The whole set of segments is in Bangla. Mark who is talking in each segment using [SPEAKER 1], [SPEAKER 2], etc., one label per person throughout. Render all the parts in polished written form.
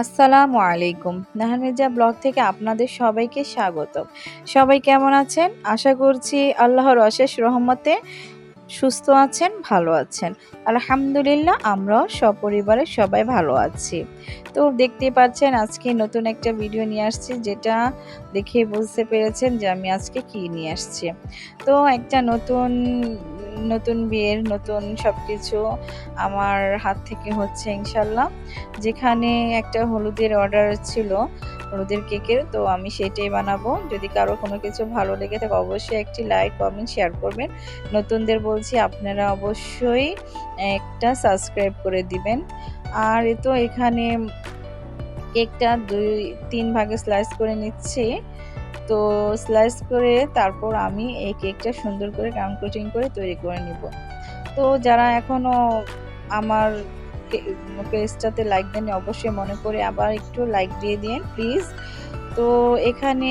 [SPEAKER 1] আসসালামু আলাইকুম। নাহার মির্জা ব্লগ থেকে আপনাদের সবাইকে স্বাগতম। সবাই কেমন আছেন? আশা করছি আল্লাহর অশেষ রহমতে সুস্থ আছেন, ভালো আছেন। আলহামদুলিল্লাহ আমরাও সপরিবারে সবাই ভালো আছি। তো দেখতেই পাচ্ছেন আজকে নতুন একটা ভিডিও নিয়ে আসছি, যেটা দেখে বুঝতে পেরেছেন যে আমি আজকে কি নিয়ে আসছি। তো একটা নতুন বিয়ের নতুন সবকিছু আমার হাত থেকে হচ্ছে ইনশাল্লাহ। যেখানে একটা হলুদের অর্ডার ছিল, হলুদের কেকের, তো আমি সেটাই বানাবো। যদি কারো কোনো কিছু ভালো লেগে থাকে অবশ্যই একটি লাইক, কমেন্ট, শেয়ার করবেন। নতুনদের বলছি আপনারা অবশ্যই একটা সাবস্ক্রাইব করে দিবেন। আর এ তো এখানে কেকটা ২-৩ ভাগে স্লাইস করে নিচ্ছি। তো স্লাইস করে তারপর আমি এই কেকটা সুন্দর করে রাউন্ড কোটিং করে তৈরি করে নিব। তো যারা এখনো আমার পেজটাতে লাইক দেননি অবশ্যই মনে করে আবার একটু লাইক দিয়ে দিন প্লিজ। তো এখানে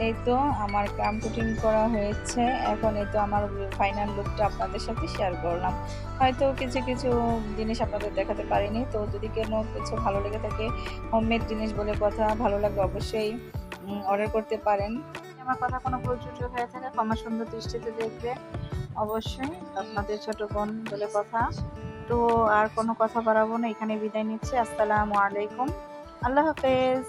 [SPEAKER 1] এই তো আমার কম্পিউটিং করা হয়েছে। এখন এই তো আমার ফাইনাল লুকটা আপনাদের সাথে শেয়ার করলাম। হয়তো কিছু কিছু জিনিস আপনাদের দেখাতে পারিনি। তো যদি কোনো কিছু ভালো লেগে থাকে, হোমমেড জিনিস বলে কথা, ভালো লাগলে অবশ্যই অর্ডার করতে পারেন। আমার কথা কোনো ভুল ত্রুটি হয়ে থাকে ক্ষমা সুন্দর দৃষ্টিতে দেখবেন অবশ্যই। আপনাদের ছোট বোন বলে কথা। তো আর কোনো কথা বাড়াবো না, এখানে বিদায় নিচ্ছি। আসসালামু আলাইকুম, আল্লাহ হাফেজ।